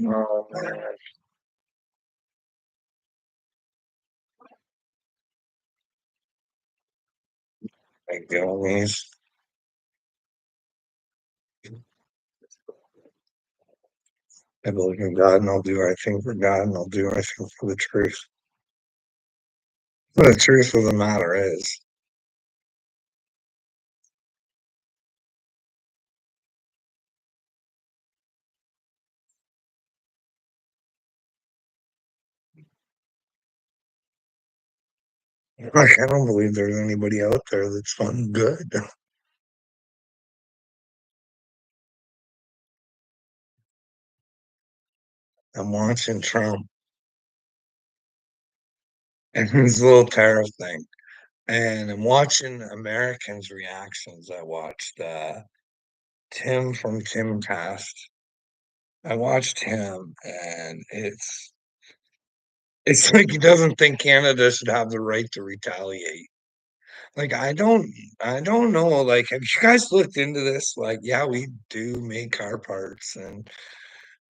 Oh man, like Vietnamese. I believe in God and I'll do anything for God and I'll do anything for the truth. But the truth of the matter is, like, I don't believe there's anybody out there that's fucking good. I'm watching Trump and his little tariff thing, and I'm watching Americans' reactions. I watched Tim from Timcast. I watched him, and it's like he doesn't think Canada should have the right to retaliate. Like I don't know. Like, have you guys looked into this? Like, yeah, we do make car parts and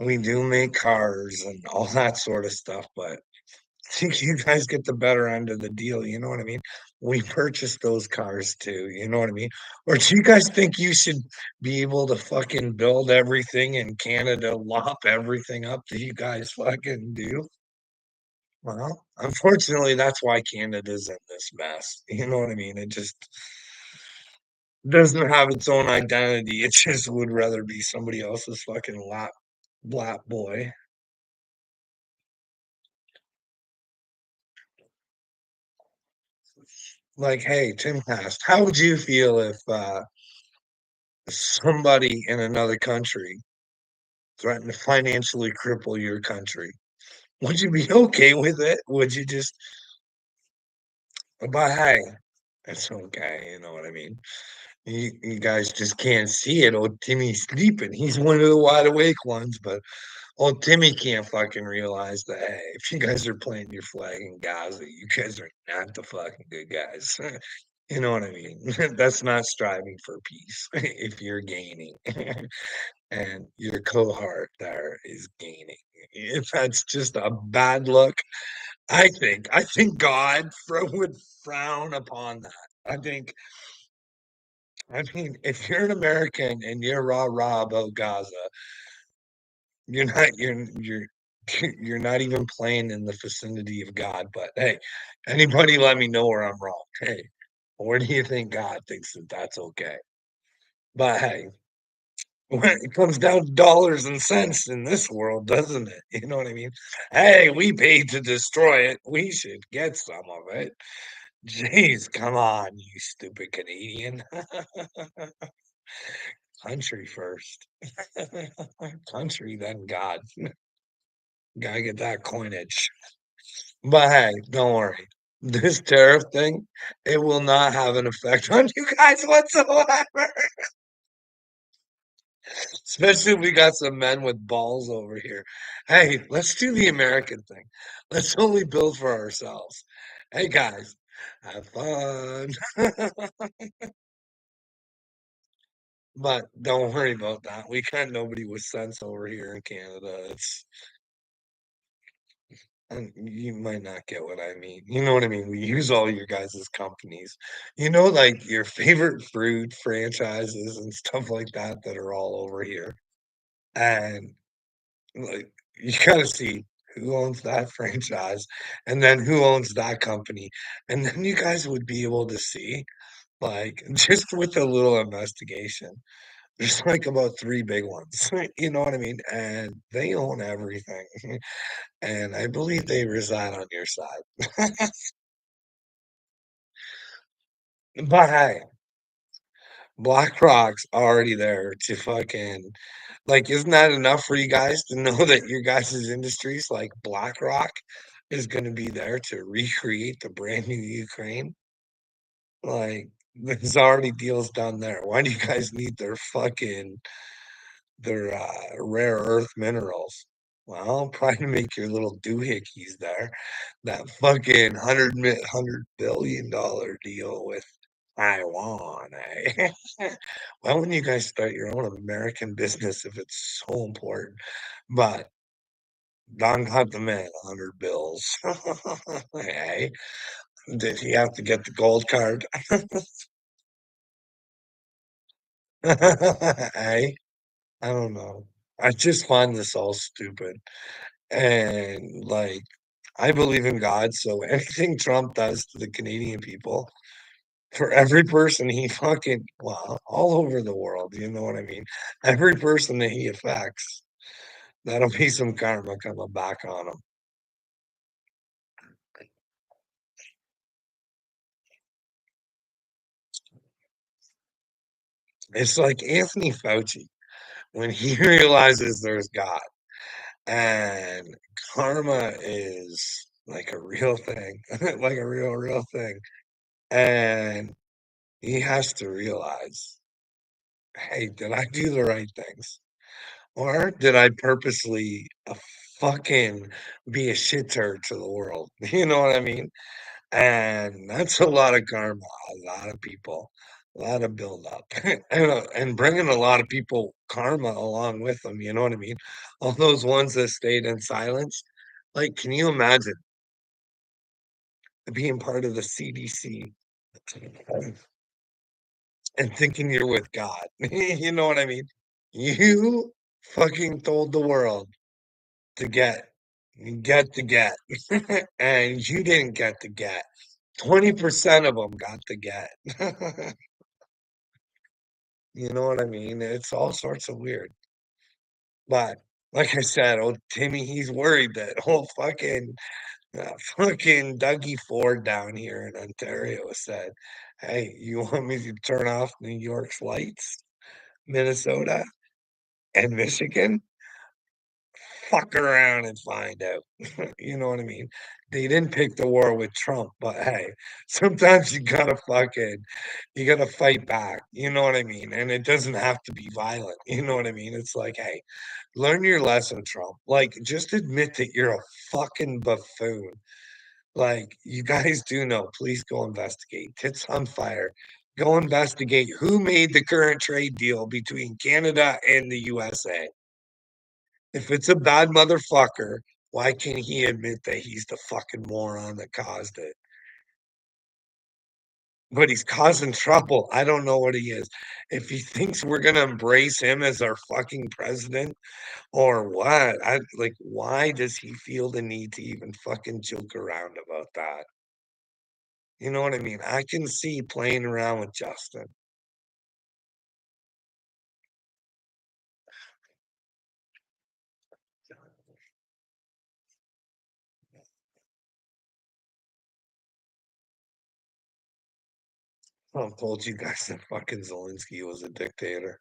we do make cars and all that sort of stuff, but I think you guys get the better end of the deal. You know what I mean? We purchased those cars too. You know what I mean? Or do you guys think you should be able to fucking build everything in Canada, lop everything up that you guys fucking do? Well, unfortunately, that's why Canada's in this mess. You know what I mean? It just doesn't have its own identity. It just would rather be somebody else's fucking lap boy. Like, hey, Tim Past, how would you feel if somebody in another country threatened to financially cripple your country? Would you be okay with it? Would you just, but hey, it's okay. You know what I mean? You guys just can't see it. Oh, Timmy's sleeping. He's one of the wide awake ones, but oh, Timmy can't fucking realize that, hey, if you guys are planting your flag in Gaza, you guys are not the fucking good guys. You know what I mean? That's not striving for peace if you're gaining and your cohort there is gaining. If that's just a bad look, I think God would frown upon that. I think I mean if you're an American and you're rah rah about Gaza, you're you're not even playing in the vicinity of God. But hey, anybody let me know where I'm wrong. Hey, where do you think God thinks that that's okay? But hey, when it comes down to dollars and cents in this world, doesn't it? You know what I mean? Hey, we paid to destroy it. We should get some of it. Jeez, come on, you stupid Canadian. Country first. Country, then God. Gotta get that coinage. But hey, don't worry. This tariff thing, it will not have an effect on you guys whatsoever. Especially if we got some men with balls over here. Hey, let's do the American thing. Let's only build for ourselves. Hey guys, have fun. But don't worry about that. We got nobody with sense over here in Canada. It's and you might not get what I mean. You know what I mean? We use all your guys' companies. You know, like your favorite fruit franchises and stuff like that that are all over here. And like you gotta see who owns that franchise and then who owns that company. And then you guys would be able to see, like, just with a little investigation, there's like about three big ones. You know what I mean? And they own everything. And I believe they reside on your side. But hey, BlackRock's already there to fucking like, isn't that enough for you guys to know that your guys' industries like BlackRock is going to be there to recreate the brand new Ukraine? Like, there's already deals done there. Why do you guys need their rare earth minerals? Well, probably to make your little doohickeys there. That fucking $100 billion deal with. Taiwan, eh? Why wouldn't you guys start your own American business if it's so important? But Don got the man 100 bills. Hey, did he have to get the gold card? Hey, I don't know. I just find this all stupid. And like, I believe in God, so anything Trump does to the Canadian people, for every person he fucking, well, all over the world, you know what I mean? Every person that he affects, that'll be some karma coming back on him. It's like Anthony Fauci when he realizes there's God and karma is like a real thing, like a real thing. And he has to realize, hey, did I do the right things? Or did I purposely fucking be a shit turd to the world? You know what I mean? And that's a lot of karma, a lot of people, a lot of buildup, and bringing a lot of people karma along with them. You know what I mean? All those ones that stayed in silence. Like, can you imagine being part of the CDC and thinking you're with God? You know what I mean? You fucking told the world to get, and you didn't get to get. 20% of them got to get. You know what I mean? It's all sorts of weird. But like I said, old Timmy, he's worried that old fucking Dougie Ford down here in Ontario said, "Hey, you want me to turn off New York's lights, Minnesota, and Michigan? Fuck around and find out." You know what I mean? They didn't pick the war with Trump, but hey, sometimes you gotta fight back. You know what I mean? And it doesn't have to be violent. You know what I mean? It's like, hey, learn your lesson, Trump. Like, just admit that you're a fucking buffoon. Like, you guys do know. Please go investigate. Tits on fire. Go investigate who made the current trade deal between Canada and the USA. If it's a bad motherfucker, why can't he admit that he's the fucking moron that caused it? But he's causing trouble. I don't know what he is. If he thinks we're gonna embrace him as our fucking president or what, I like why does he feel the need to even fucking joke around about that? You know what I mean? I can see playing around with Justin. I've told you guys that fucking Zelensky was a dictator.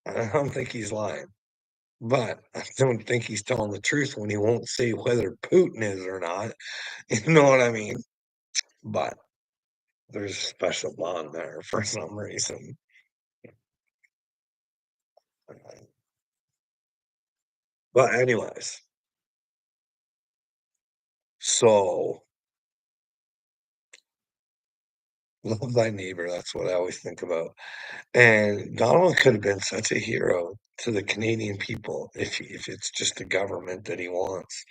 I don't think he's lying. But I don't think he's telling the truth when he won't say whether Putin is or not. You know what I mean? But there's a special bond there for some reason. But anyways, so love thy neighbor. That's what I always think about. And Donald could have been such a hero to the Canadian people if it's just the government that he wants.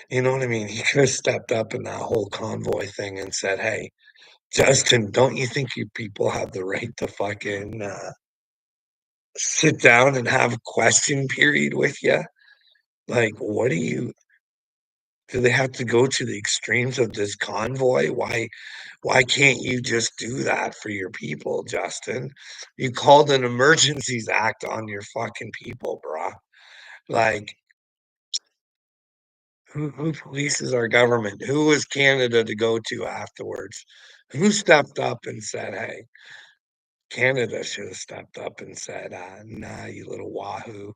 You know what I mean? He could have stepped up in that whole convoy thing and said, "Hey, Justin, don't you think you people have the right to fucking sit down and have a question period with you? Like, what do they have to go to the extremes of this convoy? Why can't you just do that for your people, Justin? You called an emergencies act on your fucking people, bruh. Like, who polices our government? Who was Canada to go to afterwards? Who stepped up and said, hey, Canada should have stepped up and said, nah, you little wahoo,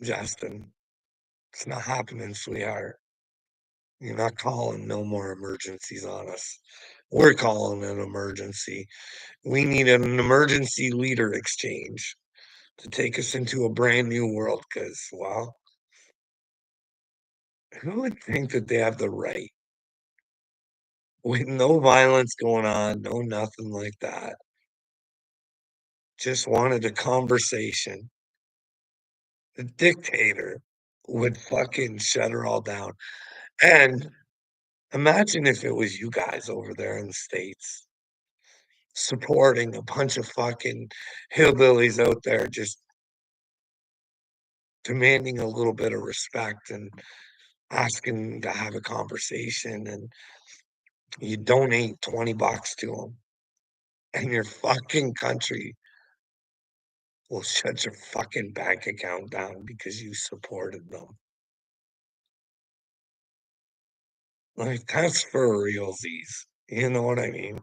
Justin. It's not happening, sweetheart. You're not calling no more emergencies on us. We're calling an emergency. We need an emergency leader exchange to take us into a brand new world because, well, who would think that they have the right? with no violence going on, no nothing like that. Just wanted a conversation. The dictator would fucking shut her all down. And imagine if it was you guys over there in the States supporting a bunch of fucking hillbillies out there just demanding a little bit of respect and asking to have a conversation, and you donate $20 to them, and your fucking country will shut your fucking bank account down because you supported them. Like, that's for realsies. You know what I mean?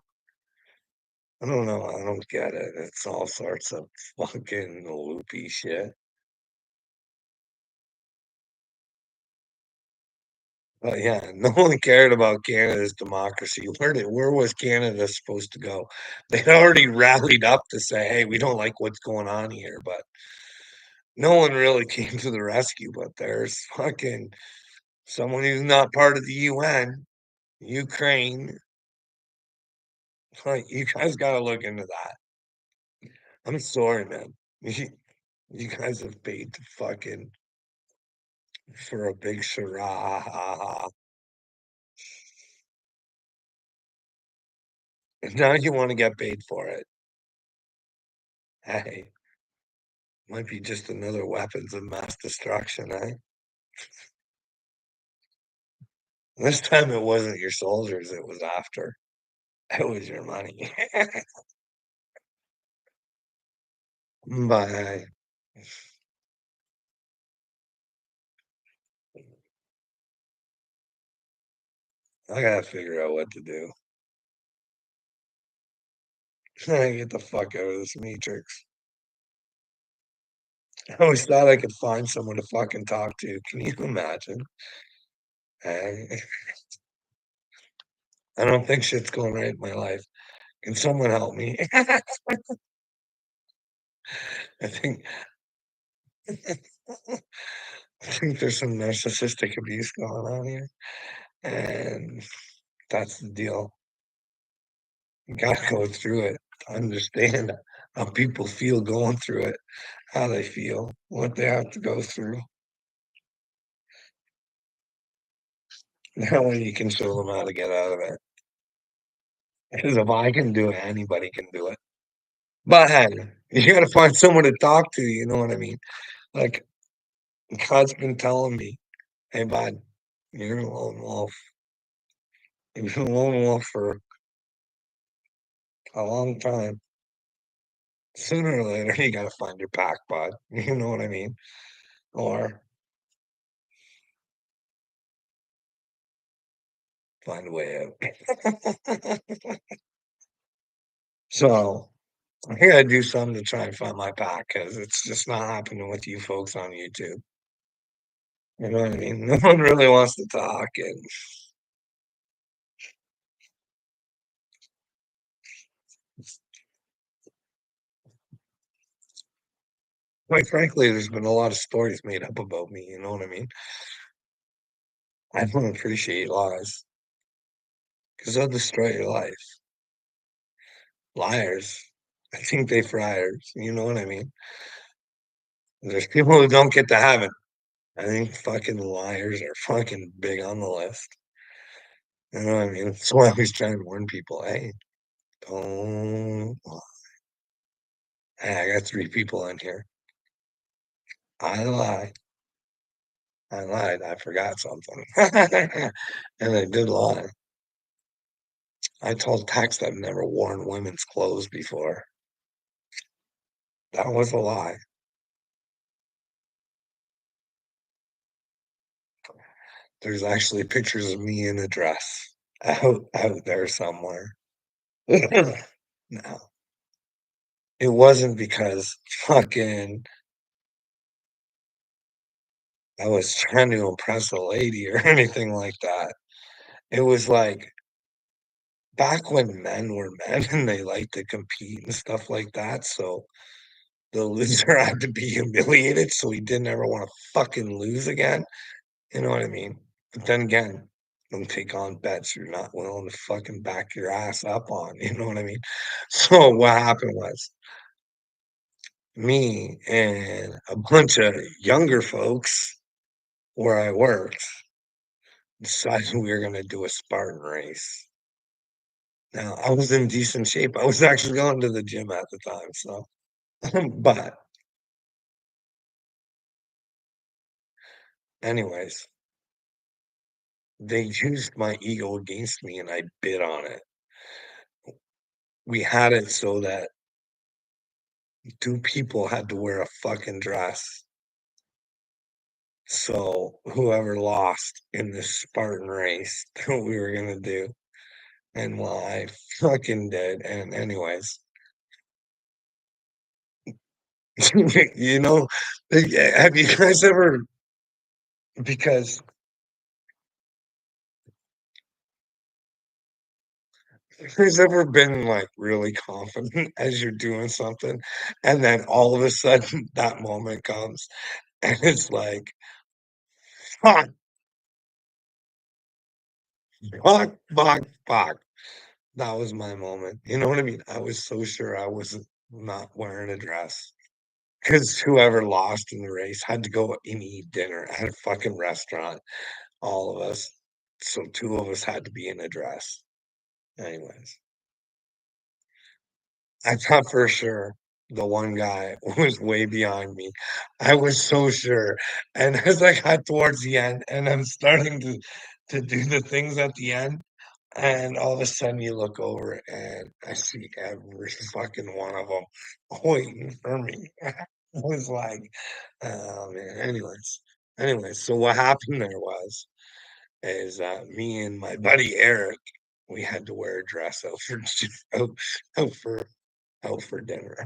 I don't know. I don't get it. It's all sorts of fucking loopy shit. But yeah, no one cared about Canada's democracy. Where was Canada supposed to go? They'd already rallied up to say, "Hey, we don't like what's going on here," but no one really came to the rescue. But there's fucking someone who's not part of the UN, Ukraine. Like, you guys got to look into that. I'm sorry, man. You guys have paid to fucking for a big charade. And now you want to get paid for it. Hey, might be just another weapons of mass destruction, eh? This time it wasn't your soldiers it was after. It was your money. But I gotta figure out what to do. Get the fuck out of this matrix. I always thought I could find someone to fucking talk to. Can you imagine? Hey, I don't think shit's going right in my life. Can someone help me? I think I think there's some narcissistic abuse going on here, and that's the deal. You gotta go through it to understand how people feel going through it, how they feel, what they have to go through. That way you can show them how to get out of it. Because if I can do it, anybody can do it. But hey, you gotta find someone to talk to, you know what I mean? Like, God's been telling me, "Hey, bud, you're a lone wolf. You've been a lone wolf for a long time. Sooner or later, you gotta find your pack, bud." You know what I mean? Or find a way out. So, I gotta do something to try and find my pack because it's just not happening with you folks on YouTube. You know what I mean? No one really wants to talk, and quite frankly, there's been a lot of stories made up about me, you know what I mean? I don't appreciate lies because 'cause they'll destroy your life. Liars, I think they friars, you know what I mean? There's people who don't get to heaven. I think fucking liars are fucking big on the list. You know what I mean? That's why I always try and warn people, "Hey, don't lie." Hey, I got 3 people in here. I lied. I lied. I forgot something. And I did lie. I told Tex I've never worn women's clothes before. That was a lie. There's actually pictures of me in a dress out there somewhere. No, it wasn't because fucking I was trying to impress a lady or anything like that. It was like back when men were men and they like to compete and stuff like that, so the loser had to be humiliated so he didn't ever wanna fucking lose again, you know what I mean? But then again, and take on bets you're not willing to fucking back your ass up on, you know what I mean? So what happened was me and a bunch of younger folks where I worked decided we were gonna do a Spartan race. Now, I was in decent shape. I was actually going to the gym at the time, so but anyways, they used my ego against me and I bid on it. We had it so that 2 people had to wear a fucking dress. So whoever lost in this Spartan race that we were gonna do, and well, I fucking did. And anyways, you know, have you guys ever because who's ever been, like, really confident as you're doing something, and then all of a sudden that moment comes, and it's like, "Fuck, fuck." That was my moment, you know what I mean? I was so sure I wasn't not wearing a dress, because whoever lost in the race had to go and eat dinner at a fucking restaurant, all of us. So 2 of us had to be in a dress. Anyways. I thought for sure the one guy was way behind me. I was so sure. And as I got towards the end and I'm starting to do the things at the end, and all of a sudden you look over and I see every fucking one of them waiting for me. I was like, oh man. Anyways, so what happened there was is me and my buddy Eric, we had to wear a dress out for out, out for out for dinner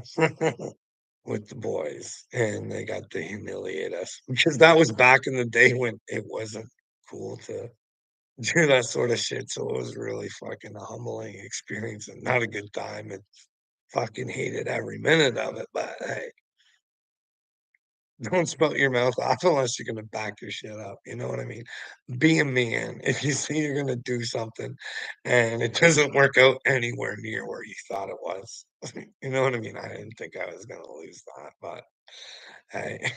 with the boys, and they got to humiliate us because that was back in the day when it wasn't cool to do that sort of shit. So it was really fucking a humbling experience and not a good time. And fucking hated every minute of it. But hey, don't spout your mouth off unless you're gonna back your shit up. You know what I mean? Be a man. If you say you're gonna do something and it doesn't work out anywhere near where you thought it was, you know what I mean? I didn't think I was gonna lose that, but hey,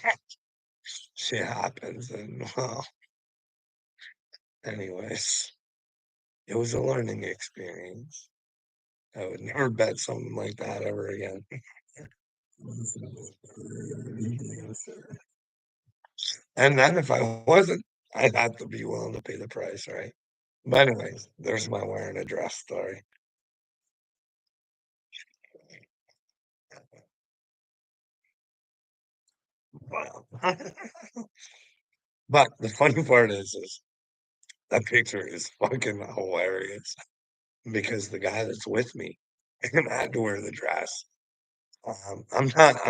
shit happens. And well, anyways, it was a learning experience. I would never bet something like that ever again. And then if I wasn't, I'd have to be willing to pay the price, right? But anyways, there's my wearing a dress story. Wow. But the funny part is that picture is fucking hilarious because the guy that's with me and had to wear the dress. I'm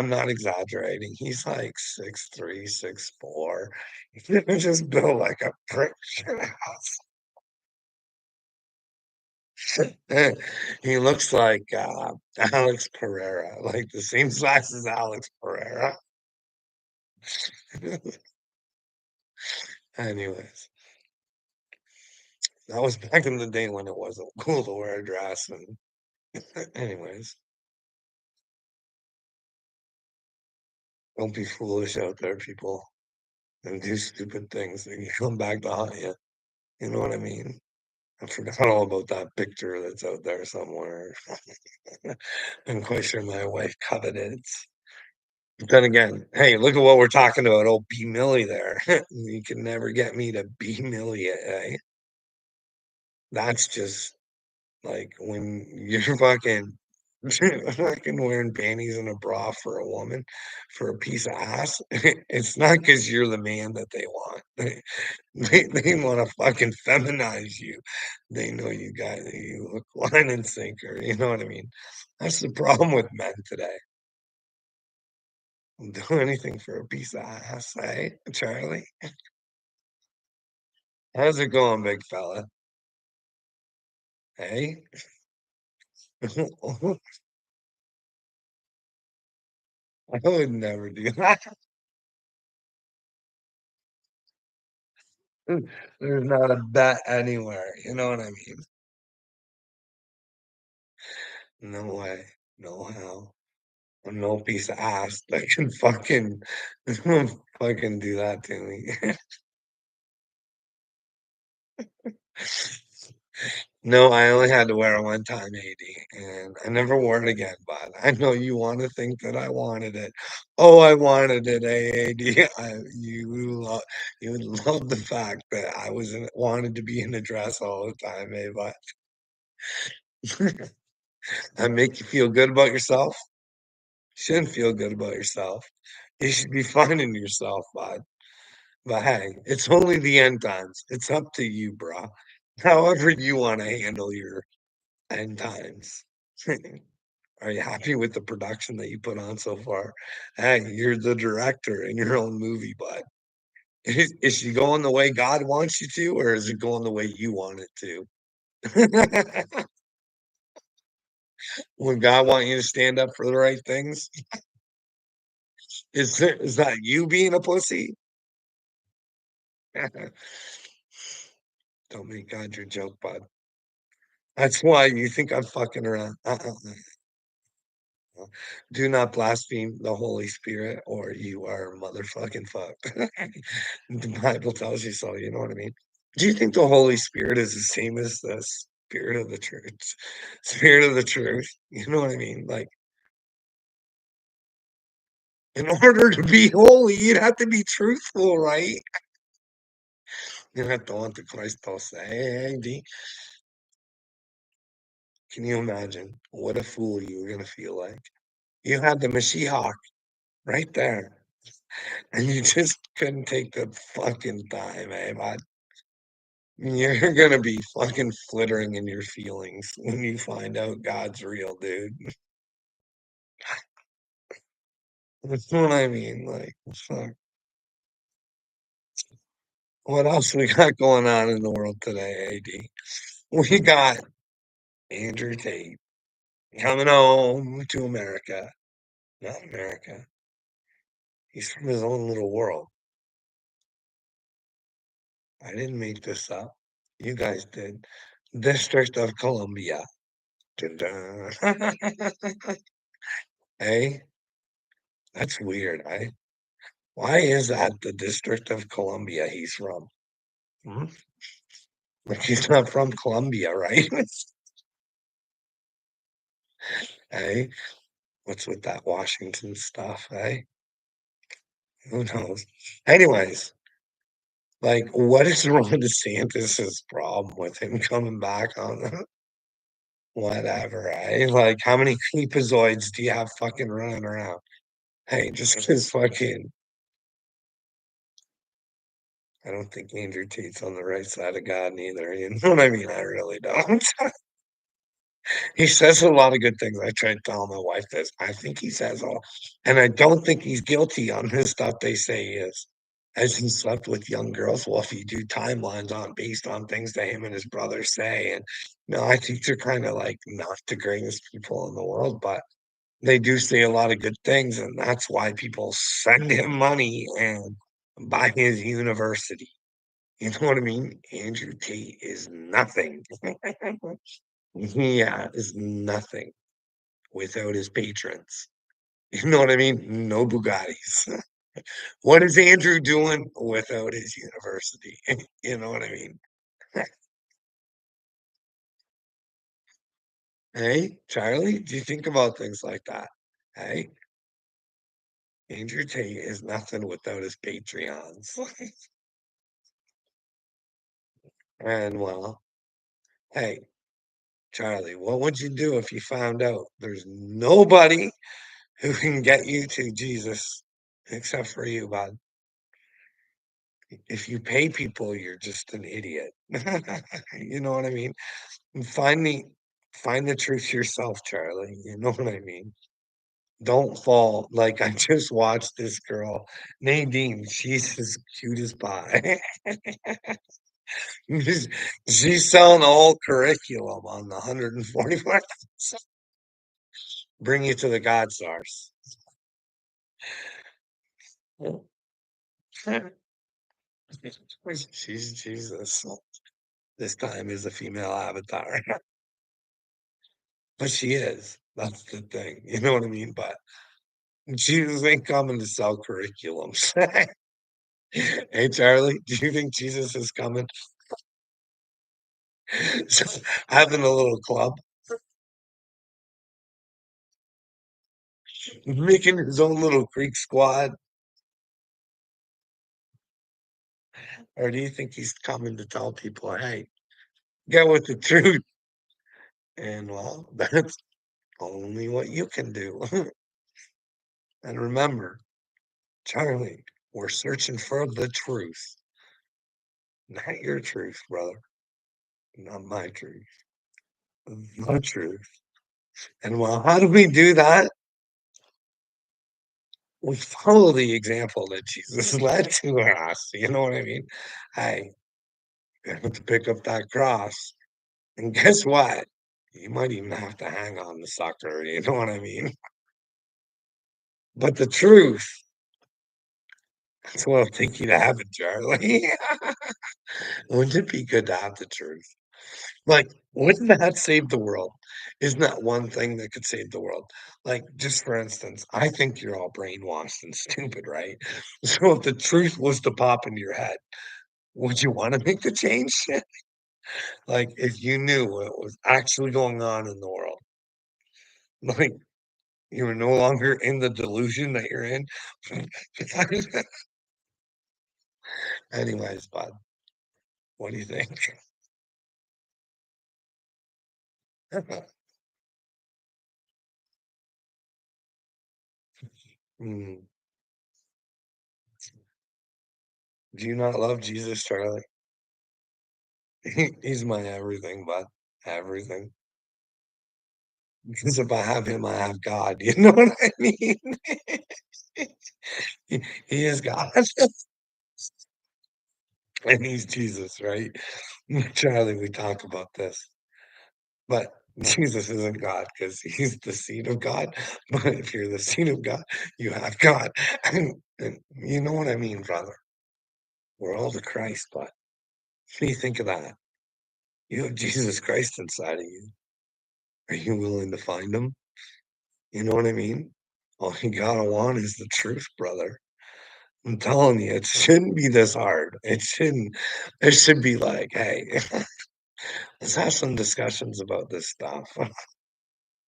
not exaggerating. He's like 6'3", 6'4". He's just built like a brick shit house. He looks like Alex Pereira, like the same size as Alex Pereira. Anyways, that was back in the day when it wasn't cool to wear a dress. And anyways, don't be foolish out there, people, and do stupid things. They can come back to haunt you. You know what I mean? I forgot all about that picture that's out there somewhere. I'm quite sure my wife coveted it. But then again, hey, look at what we're talking about. Oh, B Millie there. You can never get me to B Millie, eh? That's just like when you're fucking fucking wearing panties and a bra for a woman for a piece of ass. It's not because you're the man that they want. They want to fucking feminize you. They know you look line and sinker. You know what I mean? That's the problem with men today. Do anything for a piece of ass, eh, Charlie? How's it going, big fella? Hey? I would never do that. There's not a bet anywhere, you know what I mean? No way, no how. No piece of ass that can fucking do that to me. No, I only had to wear it one time, AD, and I never wore it again, but I know you wanna think that I wanted it. Oh, I wanted it, AD. You would love the fact that I was in wanted to be in a dress all the time, but that make you feel good about yourself? Shouldn't feel good about yourself. You should be finding yourself, bud. But hey, it's only the end times. It's up to you, bro. However you wanna handle your end times. Are you happy with the production that you put on so far? Hey, you're the director in your own movie, bud. Is she going the way God wants you to, or is it going the way you want it to? Would God want you to stand up for the right things? Is that you being a pussy? Don't make God your joke, bud. That's why you think I'm fucking around. Do not blaspheme the Holy Spirit, or you are motherfucking fucked. The Bible tells you so, you know what I mean? Do you think the Holy Spirit is the same as the spirit of the church? Spirit of the truth. You know what I mean? Like, in order to be holy, you'd have to be truthful, right? You have to want the Christ say, hey, D, can you imagine what a fool you were gonna feel like? You had the Mashiach right there, and you just couldn't take the fucking time, man. You're gonna be fucking flittering in your feelings when you find out God's real, dude. That's what I mean. Like, fuck. What else we got going on in the world today, AD? We got Andrew Tate coming home to America. Not America. He's from his own little world. I didn't make this up. You guys did. District of Columbia. Dun, dun. Hey, that's weird, eh? Why is that the District of Columbia he's from? Hmm? Like he's not from Columbia, right? Hey, what's with that Washington stuff, eh? Who knows? Anyways, like, what is Ron DeSantis's problem with him coming back on the whatever, eh? Like, how many creepazoids do you have fucking running around? Hey, just because fucking, I don't think Andrew Tate's on the right side of God neither. You know what I mean? I really don't. He says a lot of good things. I tried telling my wife this. I think he says all, and I don't think he's guilty on his stuff they say he is. As he slept with young girls. Well, if you do timelines on based on things that him and his brother say, and no, I think they're kind of like not the greatest people in the world, but they do say a lot of good things, and that's why people send him money and buy his university. You know what I mean? Andrew Tate is nothing. Yeah, is nothing without his patrons. You know what I mean? No Bugattis. What is Andrew doing without his university? You know what I mean? Hey, Charlie, do you think about things like that? Hey, Andrew Tate is nothing without his Patreons. And well, hey, Charlie, what would you do if you found out there's nobody who can get you to Jesus except for you, bud? If you pay people, you're just an idiot. You know what I mean? And find the truth yourself, Charlie. You know what I mean? Don't fall. Like I just watched this girl, Nadine. She's as cute as pie. She's she's selling the whole curriculum on the 144. Bring you to the God stars. She's Jesus. This time is a female avatar. But she is. That's the thing. You know what I mean? But Jesus ain't coming to sell curriculums. Hey, Charlie, do you think Jesus is coming? So, having a little club, making his own little Greek squad, or do you think he's coming to tell people, hey, get with the truth? And well, that's only what you can do. And remember, Charlie, we're searching for the truth, not your truth, brother, not my truth, the truth. And well, how do we do that? We follow the example that Jesus led to us. You know what I mean? Hey, you have to pick up that cross. And guess what? You might even have to hang on the sucker. You know what I mean? But the truth, that's what I'll take you to heaven, Charlie. Wouldn't it be good to have the truth? Like, wouldn't that save the world? Isn't that one thing that could save the world? Like, just for instance, I think you're all brainwashed and stupid, right? So if the truth was to pop into your head, would you want to make the change? Like, if you knew what was actually going on in the world, like you were no longer in the delusion that you're in. Anyways, bud, what do you think? Hmm. Do you not love Jesus, Charlie? He's my everything, bud. Everything. Because if I have him, I have God. You know what I mean? He is God. And he's Jesus, right? Charlie, we talk about this. But Jesus isn't God because he's the seed of God. But if you're the seed of God, you have God. And you know what I mean, brother? We're all the Christ, but what do you think of that? You have Jesus Christ inside of you. Are you willing to find him? You know what I mean? All you gotta want is the truth, brother. I'm telling you, it shouldn't be this hard. It shouldn't. It should be like, hey, let's have some discussions about this stuff.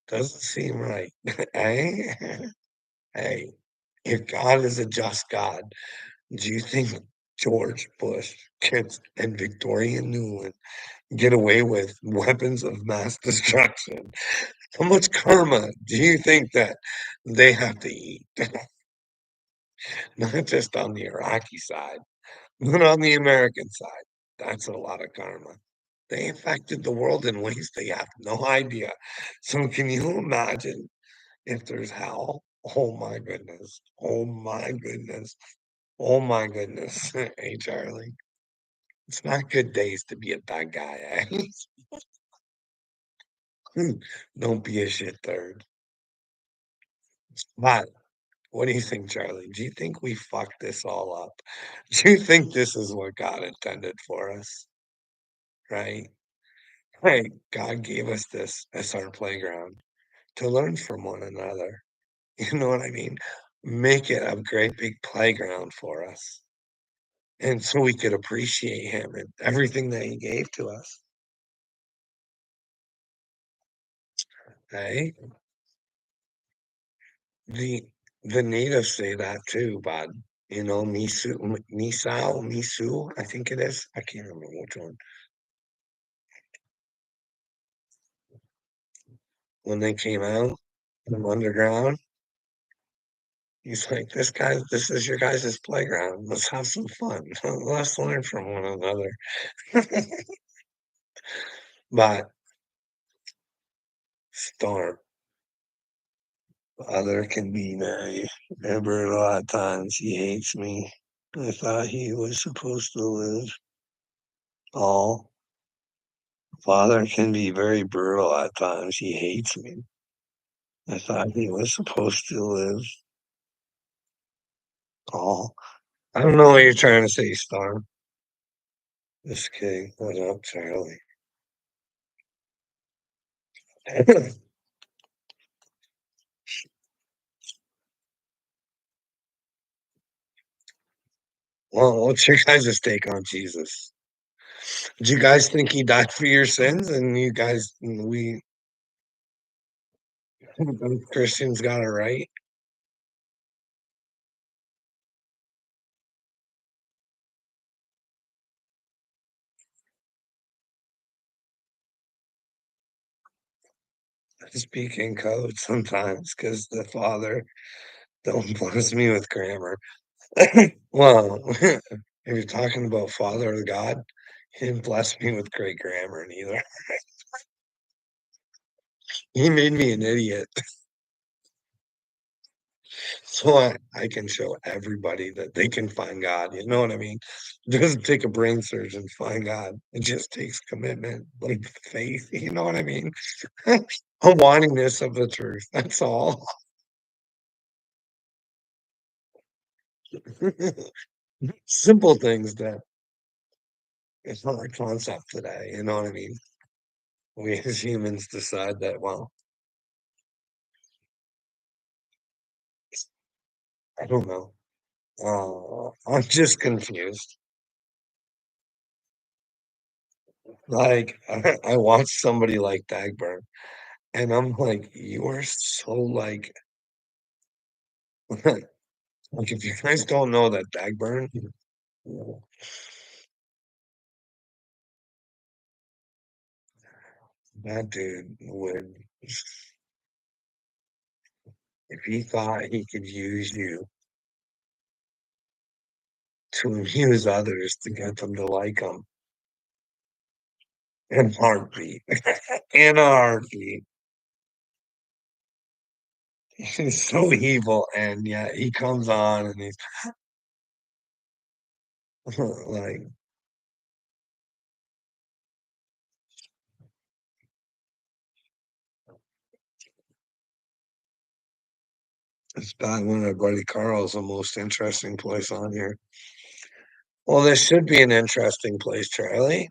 Doesn't seem right. Hey, hey, if God is a just God, do you think George Bush kids and Victoria Nuland get away with weapons of mass destruction? How much karma do you think that they have to eat? Not just on the Iraqi side, but on the American side. That's a lot of karma. They affected the world in ways they have no idea. So can you imagine if there's hell? Oh my goodness. Oh my goodness. Oh my goodness. Hey, Charlie. It's not good days to be a bad guy, eh? Don't be a shit third. But what do you think, Charlie? Do you think we fucked this all up? Do you think this is what God intended for us? Right? Right. God gave us this as our playground to learn from one another. You know what I mean? Make it a great big playground for us. And so we could appreciate him and everything that he gave to us. Right? The the natives say that too, bud. You know, Misu, I think it is. I can't remember which one. When they came out from underground, he's like, this is your guys' playground. Let's have some fun. Let's learn from one another. But Storm, Father can be very brutal at times. He hates me. I thought he was supposed to live. All Father can be very brutal at times. He hates me. I thought he was supposed to live. All I don't know what you're trying to say, Storm. Just kidding. What up, Charlie? Well, what's your guys' take on Jesus? Do you guys think he died for your sins? And you guys, we Christians got it right? I speak in code sometimes because the Father don't bless me with grammar. Well, if you're talking about Father or God, he didn't bless me with great grammar neither. He made me an idiot. So I can show everybody that they can find God. You know what I mean? It doesn't take a brain surgeon to find God. It just takes commitment, like faith. You know what I mean? A wantingness of the truth. That's all. Simple things that it's not a concept today. You know what I mean? We as humans decide that, well, I don't know. I'm just confused. Like, I watched somebody like Dagburn, and I'm like, you are so like, like if you guys don't know that Dagburn, that dude would, if he thought he could use you to amuse others to get them to like him in a heartbeat, in a heartbeat. He's so evil, and yet he comes on and he's like, it's back when our buddy Carl's the most interesting place on here. Well, this should be an interesting place, Charlie.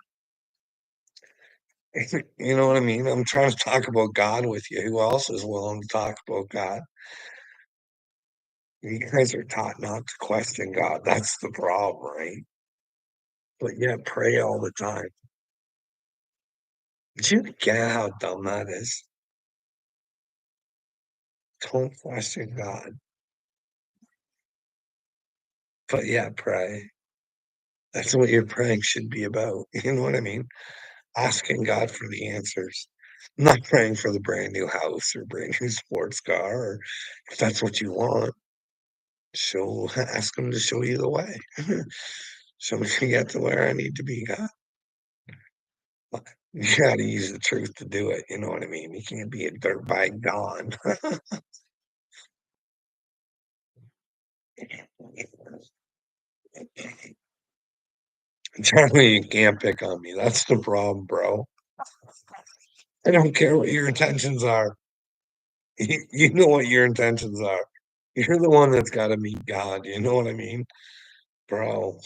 You know what I mean? I'm trying to talk about God with you. Who else is willing to talk about God? You guys are taught not to question God. That's the problem, right? But yet pray all the time. Do you get how dumb that is? Don't question God, but yeah, pray. That's what your praying should be about. You know what I mean? Asking God for the answers, not praying for the brand new house or brand new sports car, or if that's what you want, ask him to show you the way. So we can get to where I need to be, God. You gotta use the truth to do it. You know what I mean? You can't be a dirtbag Don. Charlie, you can't pick on me. That's the problem, bro. I don't care what your intentions are. You know what your intentions are. You're the one that's got to meet God. You know what I mean, bro?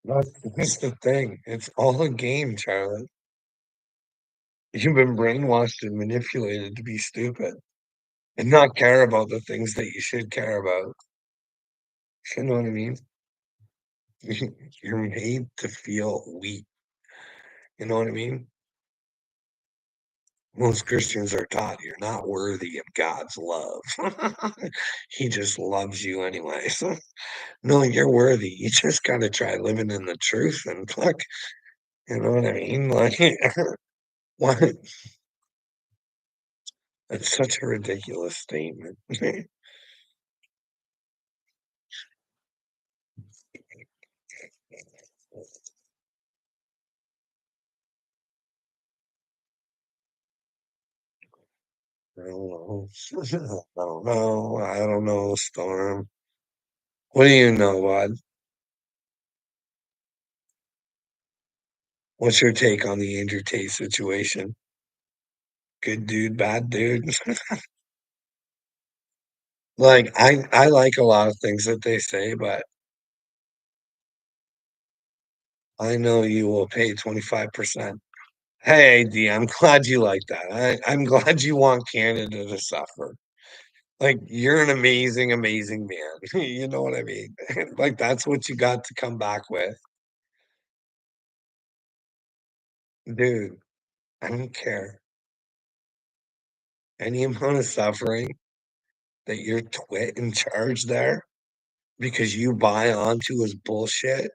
That's the thing. It's all a game, Charlie. You've been brainwashed and manipulated to be stupid and not care about the things that you should care about. You know what I mean? You're made to feel weak. You know what I mean? Most Christians are taught you're not worthy of God's love. He just loves you anyway. So, no, you're worthy. You just got to try living in the truth and fuck. You know what I mean? Like, what? It's such a ridiculous statement. I don't know. I don't know. I don't know, Storm. What do you know, Bud? What's your take on the Andrew Tate situation? Good dude, bad dude. Like, I like a lot of things that they say, but I know you will pay 25%. Hey, D, I'm glad you like that. I'm glad you want Canada to suffer. Like, you're an amazing, amazing man. You know what I mean? Like, that's what you got to come back with. Dude, I don't care. Any amount of suffering that you're twit in charge there because you buy onto his bullshit,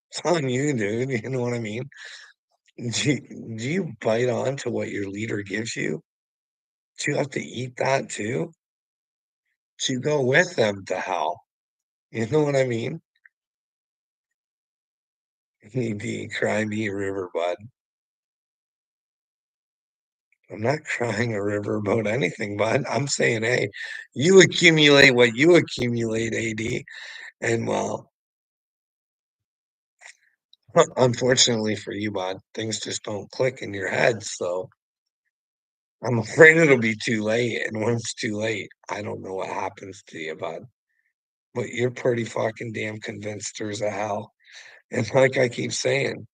it's on you, dude. You know what I mean? Do you bite on to what your leader gives you? Do you have to eat that too? Do you go with them to hell? You know what I mean? The cry me a river, bud. I'm not crying a river about anything, bud. I'm saying, hey, you accumulate what you accumulate, AD. And well, unfortunately for you, bud, things just don't click in your head. So I'm afraid it'll be too late. And when it's too late, I don't know what happens to you, bud. But you're pretty fucking damn convinced there's a hell. And like I keep saying,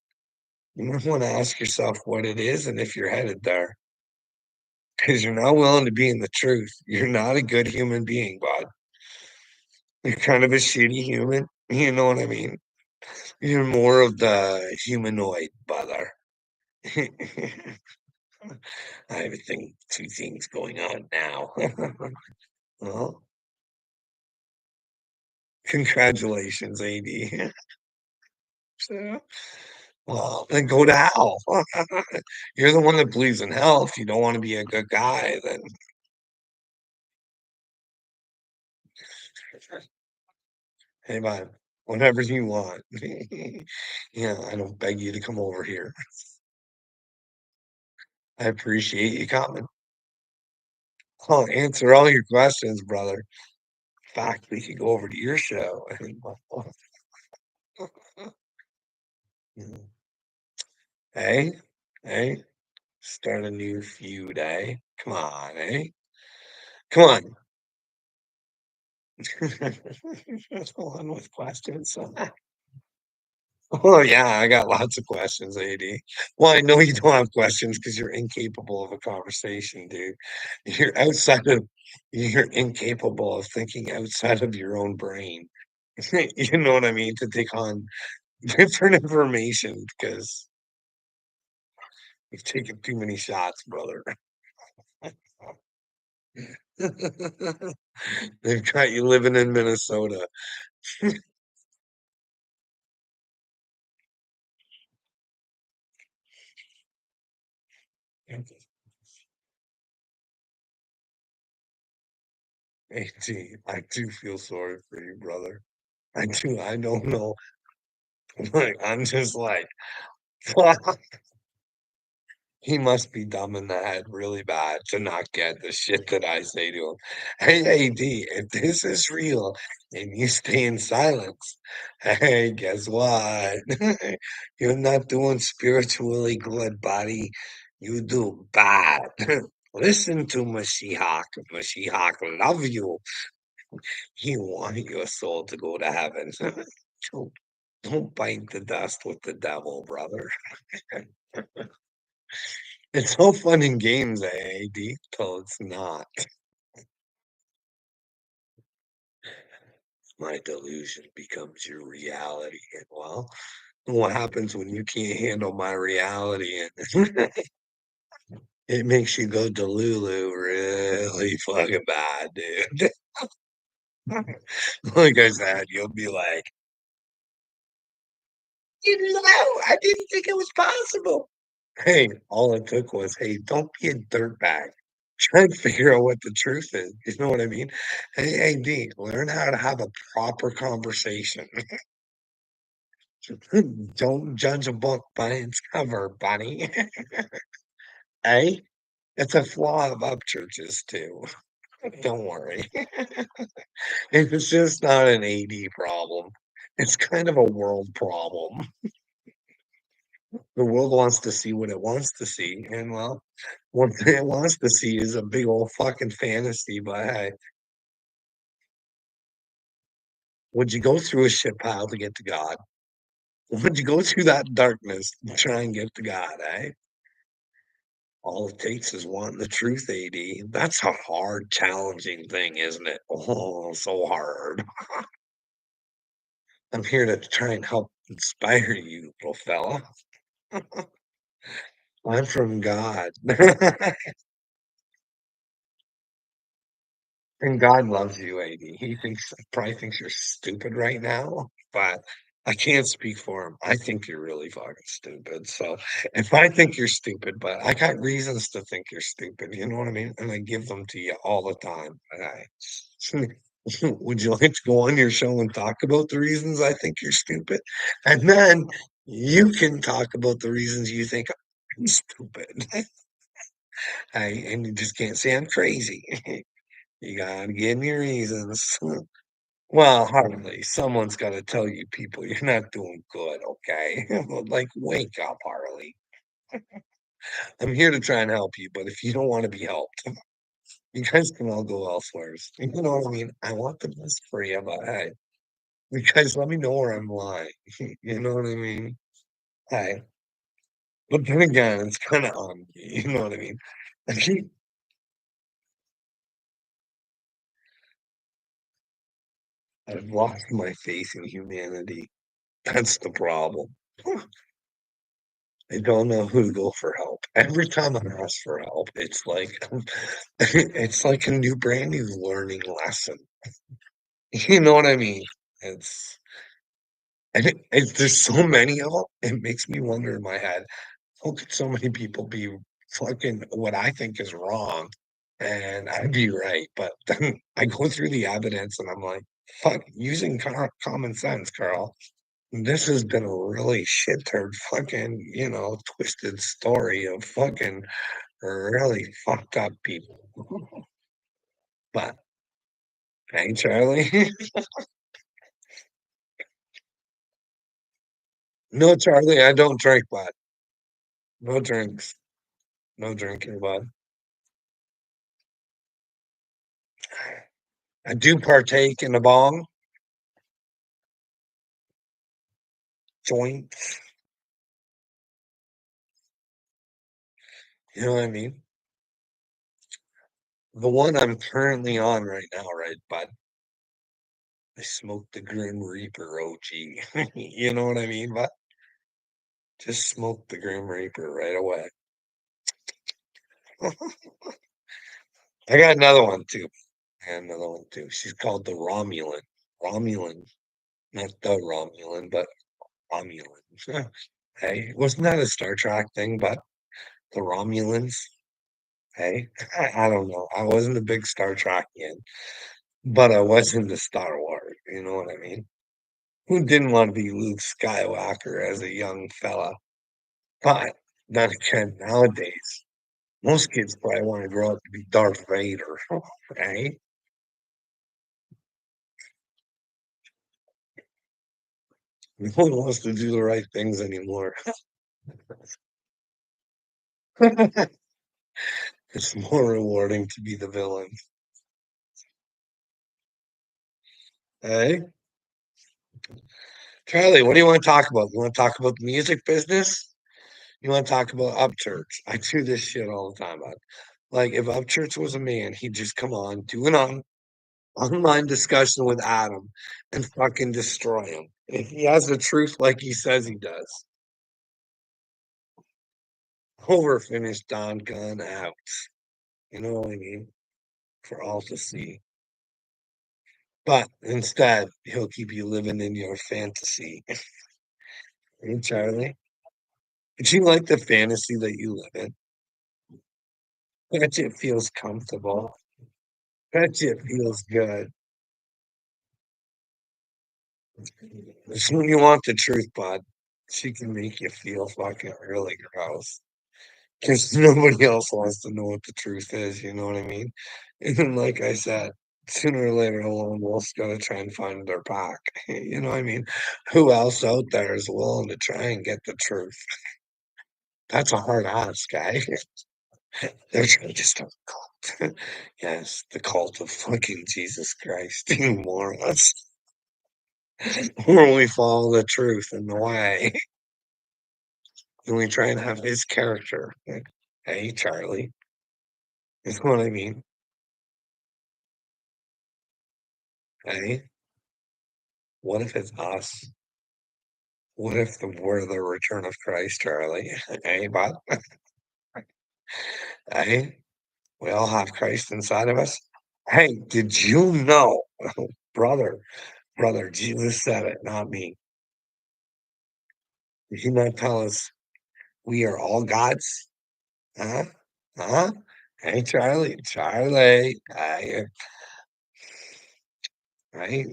you might want to ask yourself what it is and if you're headed there. Because you're not willing to be in the truth. You're not a good human being, bud. You're kind of a shitty human. You know what I mean? You're more of the humanoid, brother. I have a thing, two things going on now. Well, congratulations, AD. So, well, then go to hell. You're the one that believes in hell. If you don't want to be a good guy, then hey, man, whatever you want. Yeah, I don't beg you to come over here. I appreciate you coming. I'll answer all your questions, brother. In fact, we could go over to your show. Hey, hey, start a new feud, eh? Come on, eh? Come on. Go on with questions. Oh yeah, I got lots of questions, AD. Well, I know you don't have questions because you're incapable of a conversation, dude. You're outside of, you're incapable of thinking outside of your own brain. You know what I mean? To take on different information because you've taken too many shots, brother. They've got you living in Minnesota. AT, I do feel sorry for you, brother. I do. I don't know. Like, I'm just like, he must be dumb in the head really bad to not get the shit that I say to him. Hey, AD, if this is real and you stay in silence, hey, guess what? You're not doing spiritually good, buddy. You do bad. Listen to Mashiach. Mashiach love you. He want your soul to go to heaven. Don't don't bite the dust with the devil, brother. It's all fun and games, AAD, till it's not. My delusion becomes your reality. And well, what happens when you can't handle my reality and it makes you go delulu really fucking bad, dude. Like I said, you'll be like, you know, I didn't think it was possible. Hey, all it took was, hey, don't be a dirtbag. Try and figure out what the truth is. You know what I mean? Hey, hey, D, learn how to have a proper conversation. Don't judge a book by its cover, buddy. Hey, it's a flaw of churches too. Don't worry. It's just not an AD problem. It's kind of a world problem. The world wants to see what it wants to see, and, well, what it wants to see is a big old fucking fantasy, but, hey, would you go through a shit pile to get to God? Would you go through that darkness to try and get to God, eh? All it takes is wanting the truth, AD. That's a hard, challenging thing, isn't it? Oh, so hard. I'm here to try and help inspire you, little fella. I'm from God. And God loves you, AD. He probably thinks you're stupid right now, but I can't speak for him. I think you're really fucking stupid. So if I think you're stupid, but I got reasons to think you're stupid, you know what I mean? And I give them to you all the time. Would you like to go on your show and talk about the reasons I think you're stupid? And then you can talk about the reasons you think I'm stupid. And you just can't say I'm crazy. You gotta give me reasons. Well, hardly. Someone's gotta tell you people you're not doing good, okay? Like, wake up, Harley. I'm here to try and help you, but if you don't want to be helped, you guys can all go elsewhere. You know what I mean? I want the best for you, but hey, you guys let me know where I'm lying. You know what I mean? Hey, but then again, it's kind of on me. You know what I mean? I keep, I've lost my faith in humanity. That's the problem. I don't know who to go for help. Every time I ask for help, it's like it's like a new brand new learning lesson. You know what I mean? It's there's so many of them. It makes me wonder in my head, how could so many people be fucking what I think is wrong, and I'd be right? But then I go through the evidence, and I'm like, fuck, using common sense, Carl. This has been a really shit turd fucking, twisted story of fucking really fucked up people. But hey, Charlie. No, Charlie, I don't drink, bud. No drinks. No drinking, bud. I do partake in the bong joint. You know what I mean? The one I'm currently on right now, right, bud? I smoke the Grim Reaper OG. You know what I mean? But just smoke the Grim Reaper right away. I got another one too. I got another one too. She's called the Romulan. Romulan. Not the Romulan, but Romulan. Hey, wasn't that a Star Trek thing? But the Romulans. Hey, I don't know. I wasn't a big Star Trekian, but I was into Star Wars. You know what I mean? Who didn't want to be Luke Skywalker as a young fella? But then again, nowadays, most kids probably want to grow up to be Darth Vader, right? No one wants to do the right things anymore. It's more rewarding to be the villain. Hey, Charlie, what do you want to talk about? You want to talk about the music business? You want to talk about Upchurch? I do this shit all the time. Like, if Upchurch was a man, he'd just come on, do an online discussion with Adam and fucking destroy him. If he has the truth like he says he does, over finish Don Gunn out. You know what I mean? For all to see. But instead, he'll keep you living in your fantasy. Hey, Charlie. But you like the fantasy that you live in. Bet you it feels comfortable. Bet you it feels good. It's when you want the truth, bud. She can make you feel fucking really gross. Because nobody else wants to know what the truth is, you know what I mean? And like I said, sooner or later, a lone wolf's gonna try and find their pack. You know what I mean? Who else out there is willing to try and get the truth? That's a hard ass, guy. They're trying to start a cult. Yes, the cult of fucking Jesus Christ, you morons. Where we follow the truth and the way, and we try and have his character. Hey, Charlie, is what I mean. Hey, what if it's us? What if we're the return of Christ, Charlie? Hey, but hey, we all have Christ inside of us. Hey, did you know, brother, brother, Jesus said it, not me. Did he not tell us we are all gods? Huh? Huh? Hey, Charlie, Charlie, right?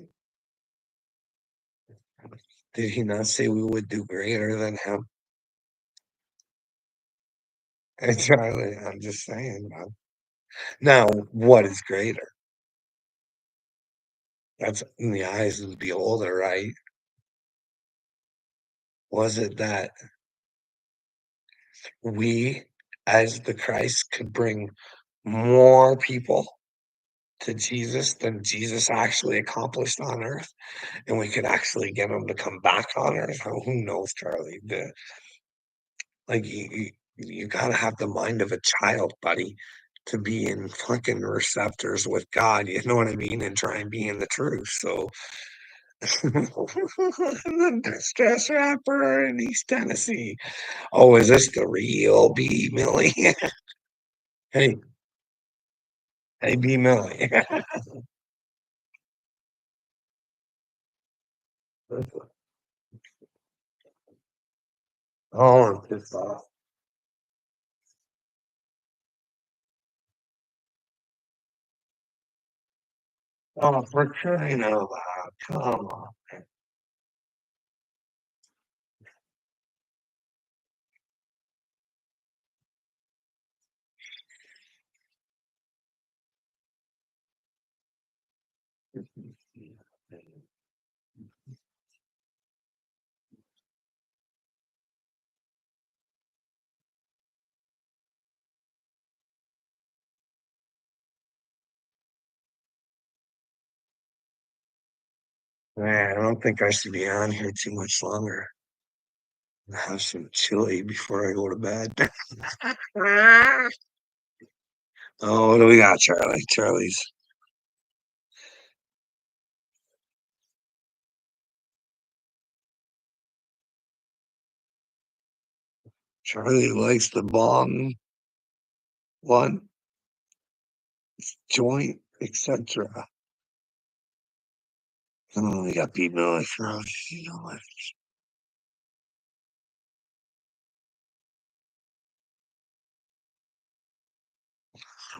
Did he not say we would do greater than him? Hey, Charlie, I'm just saying, man. Now, what is greater? That's in the eyes of the beholder, right? Was it that we, as the Christ, could bring more people to Jesus than Jesus actually accomplished on earth, and we could actually get them to come back on earth? Who knows, Charlie? Like you gotta have the mind of a child, buddy, to be in fucking receptors with God. You know what I mean, and try and be in the truth. So the distress rapper in East Tennessee. Oh, is this the real B Millie? Hey, hey, B Millie. Oh, I'm pissed off. Oh, for crying out loud. Come on. Man, I don't think I should be on here too much longer. Have some chili before I go to bed. Oh, what do we got, Charlie? Charlie likes the bong, one joint, etc. Oh, we got Pete Miller. You know what?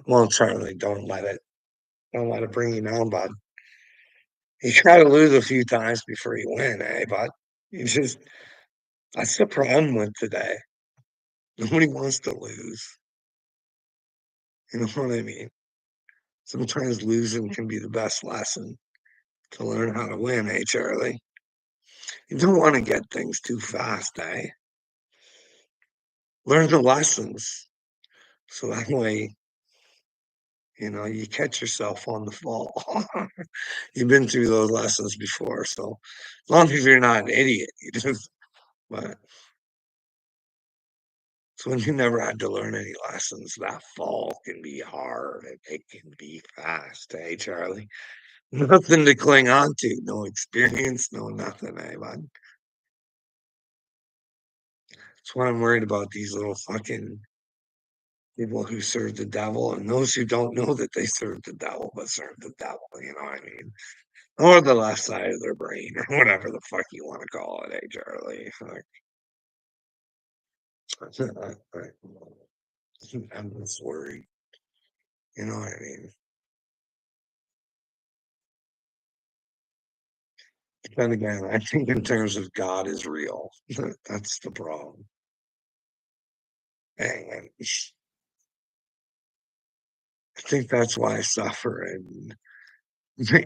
Well, Charlie, don't let it bring you down, bud. You try to lose a few times before you win, eh, bud? You just that's the problem with today. Nobody wants to lose. You know what I mean? Sometimes losing can be the best lesson to learn how to win, eh, Charlie? You don't want to get things too fast, eh? Learn the lessons so that way, you catch yourself on the fall. You've been through those lessons before, so as long as you're not an idiot, you just but so when you never had to learn any lessons, that fall can be hard and it can be fast, eh, Charlie? Nothing to cling on to, no experience, no nothing, eh, bud? That's why I'm worried about these little fucking people who serve the devil and those who don't know that they serve the devil but serve the devil, you know what I mean? Or the left side of their brain or whatever the fuck you want to call it, eh, Charlie? I'm just worried. You know what I mean? Then again, I think in terms of God is real. That's the problem. And I think that's why I suffer. And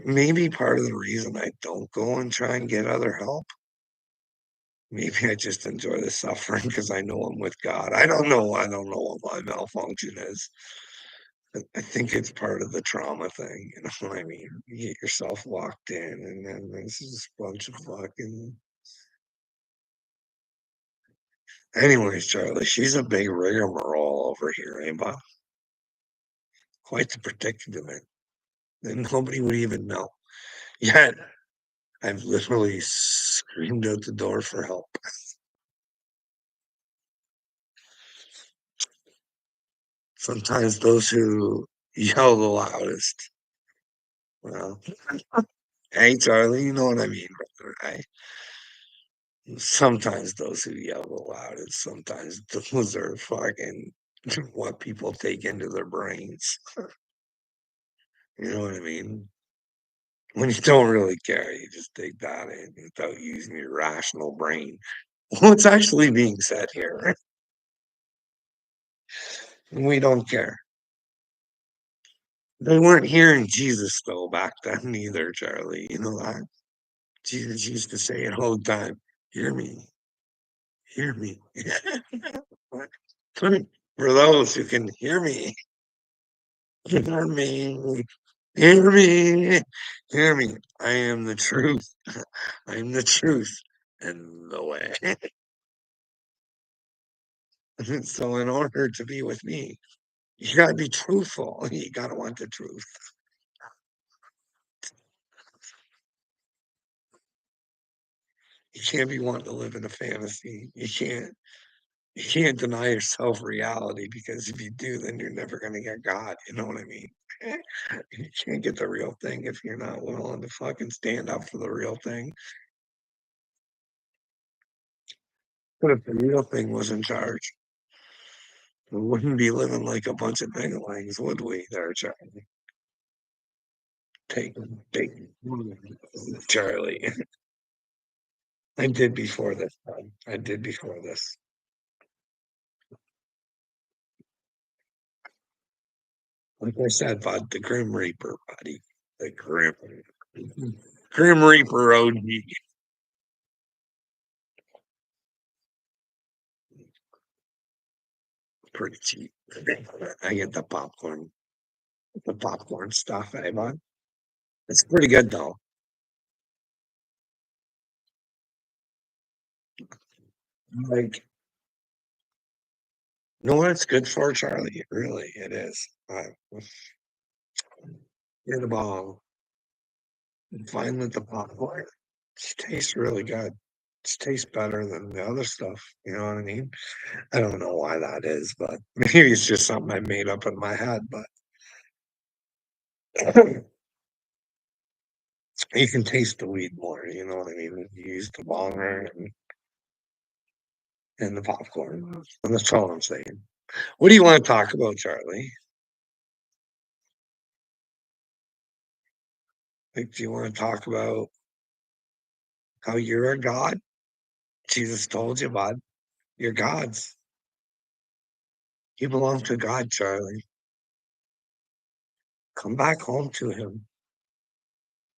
maybe part of the reason I don't go and try and get other help Maybe I just enjoy the suffering because I know I'm with God. I don't know. I don't know what my malfunction is. I think it's part of the trauma thing. You know what I mean? You get yourself locked in, and then there's this bunch of fucking. Anyways, Charlie, she's a big rigmarole over here, eh, Bob? Quite the predicament. And nobody would even know. Yet, I've literally screamed out the door for help. Sometimes those who yell the loudest. Well, hey, Charlie, you know what I mean, brother. Sometimes those who yell the loudest, sometimes those are fucking what people take into their brains. You know what I mean? When you don't really care, you just take that in without using your rational brain. What's actually being said here? We don't care. They weren't hearing Jesus though back then either, Charlie. You know that? Jesus used to say it all the time. Hear me, hear me. For those who can hear me, hear me, hear me, hear me. I am the truth. I am the truth and the way. So in order to be with me, you gotta be truthful. You gotta want the truth. You can't be wanting to live in a fantasy. You can't deny yourself reality because if you do, then you're never gonna get God. You know what I mean? You can't get the real thing if you're not willing to fucking stand up for the real thing. But if the real thing was in charge, we wouldn't be living like a bunch of dinglings, would we? There, Charlie. Take Charlie. I did before this, bud. I did before this. Like I said, bud, the Grim Reaper, buddy. The Grim Reaper OG. Pretty cheap. I get the popcorn stuff, eh, bud? It's pretty good though. Like, you know what it's good for, Charlie? Really, it is. Get a ball and find that the popcorn tastes really good. It tastes better than the other stuff. You know what I mean? I don't know why that is, but maybe it's just something I made up in my head. But you can taste the weed more. You know what I mean? You use the bonger and the popcorn. And that's all I'm saying. What do you want to talk about, Charlie? Like, do you want to talk about how you're a god? Jesus told you, bud. You're God's. You belong to God, Charlie. Come back home to Him.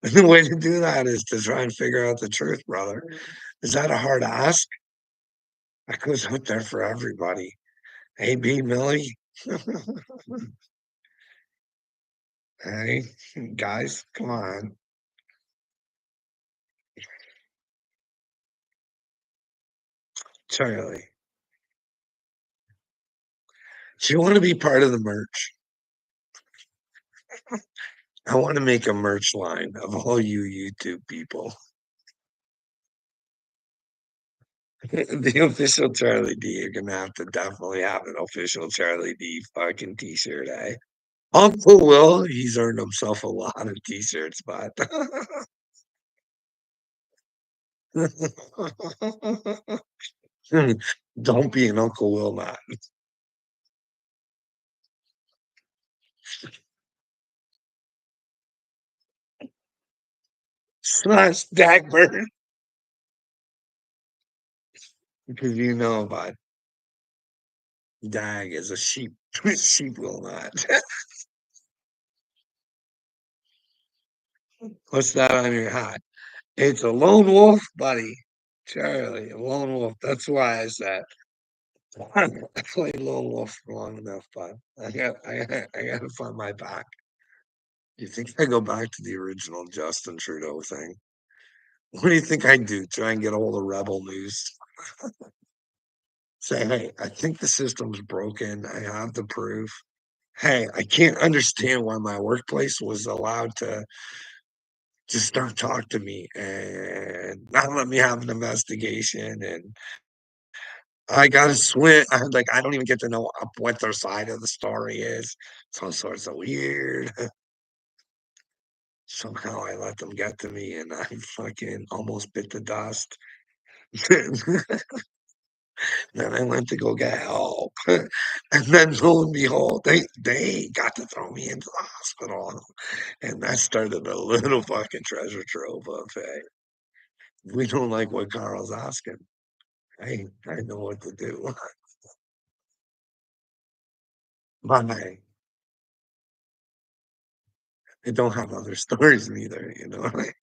And the way to do that is to try and figure out the truth, brother. Is that a hard ask? That goes out there for everybody. Hey, B. Millie. Hey, guys, come on. Charlie, do you want to be part of the merch? I want to make a merch line of all you YouTube people. The official Charlie D. You're gonna have to definitely have an official Charlie D fucking t-shirt, eh? Uncle Will, he's earned himself a lot of t-shirts, but don't be an Uncle Will man. Slash Dagbird. Because you know about Dag is a sheep. Sheep will not. What's that on your hat? It's a lone wolf, buddy. Charlie, Lone Wolf. That's why I said I played Lone Wolf for long enough, but I gotta find my back. You think I go back to the original Justin Trudeau thing? What do you think I do? Try and get a hold of Rebel News? Say, hey, I think the system's broken. I have the proof. Hey, I can't understand why my workplace was allowed to just start talk to me and not let me have an investigation. And I gotta swim. I don't even get to know what their side of the story is. It's all sorts of weird. Somehow I let them get to me and I fucking almost bit the dust. Then I went to go get help. And then lo and behold, they got to throw me into the hospital. And that started a little fucking treasure trove of, hey, we don't like what Carl's asking. I know what to do. But I don't have other stories neither, you know. Like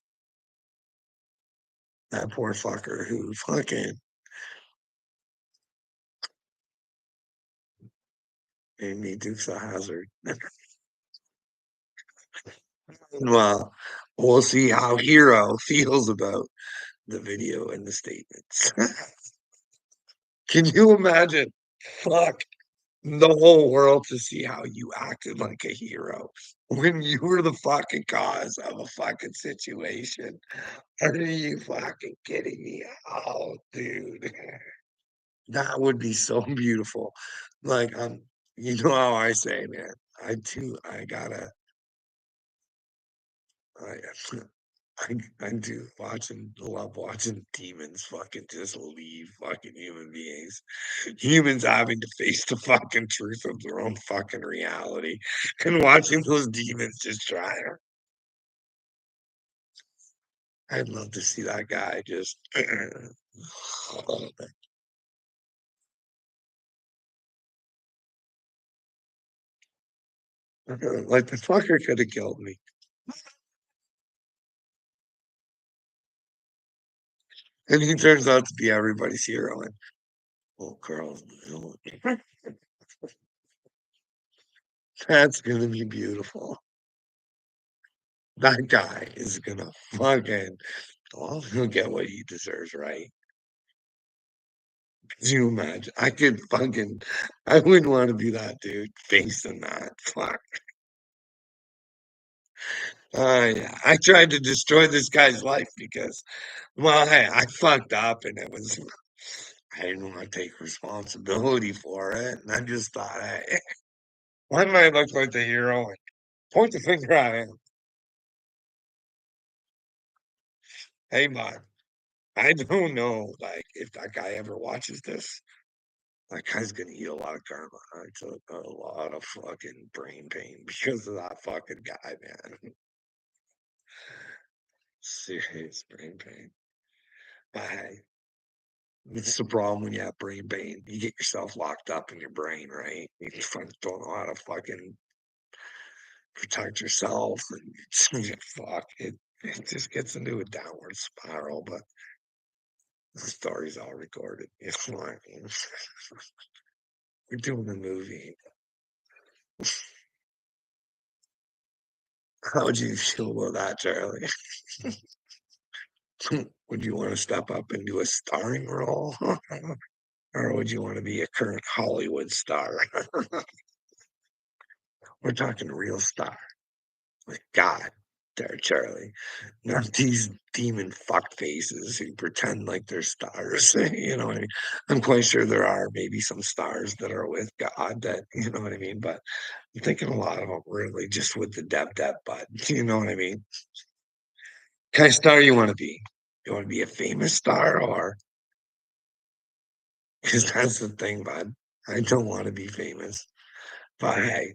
that poor fucker who fucking made me Dukes of Hazard. Well, we'll see how Hero feels about the video and the statements. Can you imagine? Fuck the whole world to see how you acted like a hero when you were the fucking cause of a fucking situation. Are you fucking kidding me? Oh, dude. That would be so beautiful. Like, you know how I say, man, I gotta, I, I do love watching demons fucking just leave fucking human beings. Humans having to face the fucking truth of their own fucking reality and watching those demons just try to. I'd love to see that guy just like the fucker could have killed me. And he turns out to be everybody's hero. And oh, girl, that's gonna be beautiful. That guy is gonna fucking, oh, he'll get what he deserves, right? Could you imagine? I wouldn't want to be that dude facing that. Fuck. Yeah. I tried to destroy this guy's life because, well, hey, I fucked up and I didn't want to take responsibility for it. And I just thought, hey, why do I look like the hero? And point the finger at him. Hey, man, I don't know, like, if that guy ever watches this. That guy's gonna eat a lot of karma. I took a lot of fucking brain pain because of that fucking guy, man. Serious brain pain. But hey, it's the problem when you have brain pain. You get yourself locked up in your brain, right? You just don't know how to fucking protect yourself, and fuck it. It just gets into a downward spiral. But the story's all recorded. You know what I mean? We're doing a movie. How would you feel about that, Charlie? Would you want to step up and do a starring role? Or would you want to be a current Hollywood star? We're talking real star. Like God, there, Charlie. Not these demon fuck faces who pretend like they're stars. You know what I mean? I'm quite sure there are maybe some stars that are with God that, you know what I mean? But I'm thinking a lot of them really just with the deb bud. You know what I mean? Kind of star you want to be? You want to be a famous star or because that's the thing, bud. I don't want to be famous, but hey,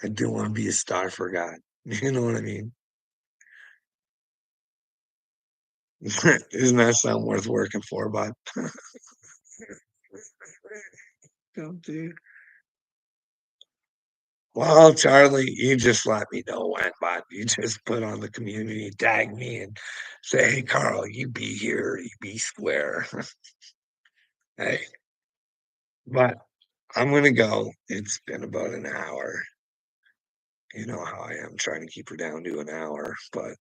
I do want to be a star for God. You know what I mean? Isn't that something worth working for, bud? Come, dude. Well, Charlie, you just let me know when, bud. You just put on the community, tag me, and say, "Hey, Carl, you be here, you be square." Hey, but I'm gonna go. It's been about an hour. You know how I am trying to keep her down to an hour, but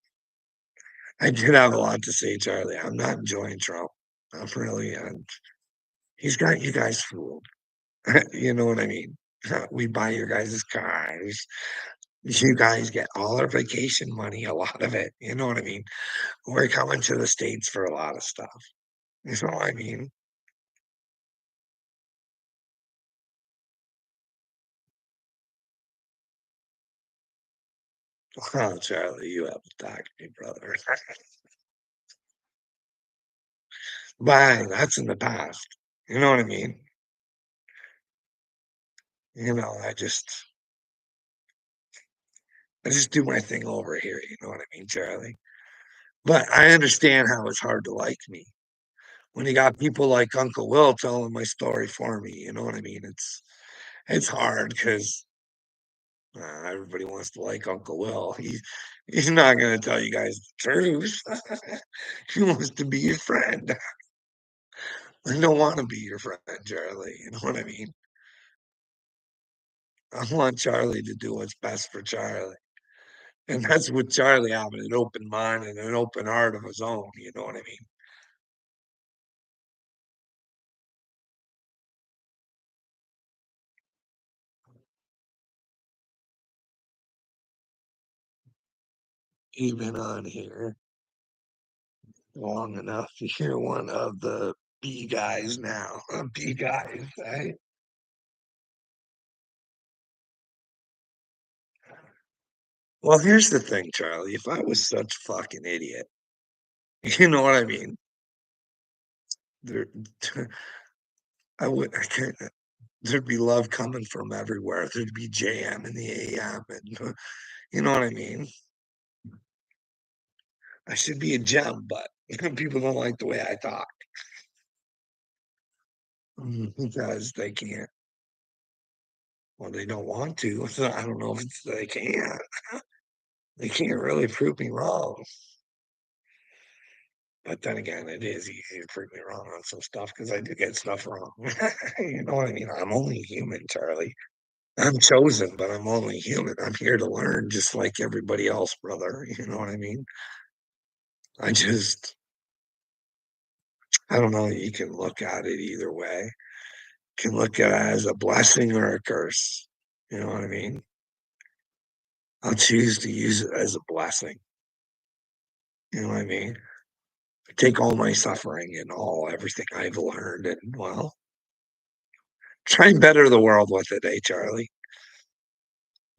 I did have a lot to say, Charlie. I'm not enjoying Trump. I'm really, he's got you guys fooled. You know what I mean? We buy your guys' cars. You guys get all our vacation money, a lot of it. You know what I mean? We're coming to the States for a lot of stuff. You know what I mean? Oh, Charlie, you have to talk to me, brother. Bye. That's in the past. You know what I mean? I just do my thing over here. You know what I mean, Charlie? But I understand how it's hard to like me when you got people like Uncle Will telling my story for me. You know what I mean? It's hard because everybody wants to like Uncle Will. He's not going to tell you guys the truth. He wants to be your friend. I don't want to be your friend, Charlie. You know what I mean? I want Charlie to do what's best for Charlie. And that's with Charlie having an open mind and an open heart of his own. You know what I mean? Even on here long enough to hear one of the B guys now. B guys, right? Well, here's the thing, Charlie. If I was such a fucking idiot, you know what I mean? There, I can't. There'd be love coming from everywhere. There'd be JM in the AM, and you know what I mean. I should be a gem, but people don't like the way I talk because they can't. Well, they don't want to. So I don't know if it's they can't. They can't really prove me wrong. But then again, it is easy to prove me wrong on some stuff because I do get stuff wrong. You know what I mean? I'm only human, Charlie. I'm chosen, but I'm only human. I'm here to learn just like everybody else, brother. You know what I mean? I just, I don't know. You can look at it either way. You can look at it as a blessing or a curse. You know what I mean? I'll choose to use it as a blessing. You know what I mean? Take all my suffering and everything I've learned and, well, try and better the world with it, eh, Charlie?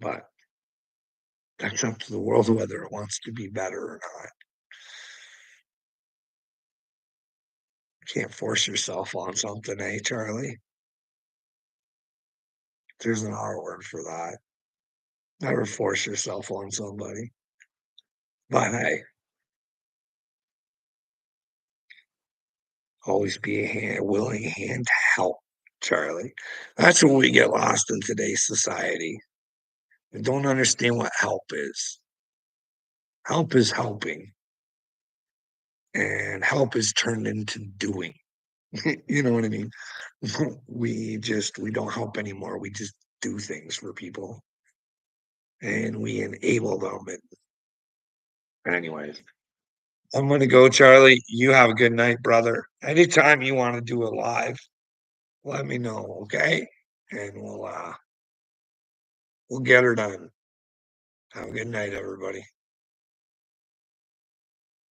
But that's up to the world whether it wants to be better or not. You can't force yourself on something, eh, Charlie? There's an R word for that. Never force yourself on somebody. But hey, always be a willing hand to help, Charlie. That's when we get lost in today's society. We don't understand what help is. Help is helping, and help is turned into doing. You know what I mean? We don't help anymore. We just do things for people and we enable them. And anyways, I'm gonna go, Charlie. You have a good night, brother. Anytime you want to do a live, let me know, okay? And we'll get her done. Have a good night, everybody.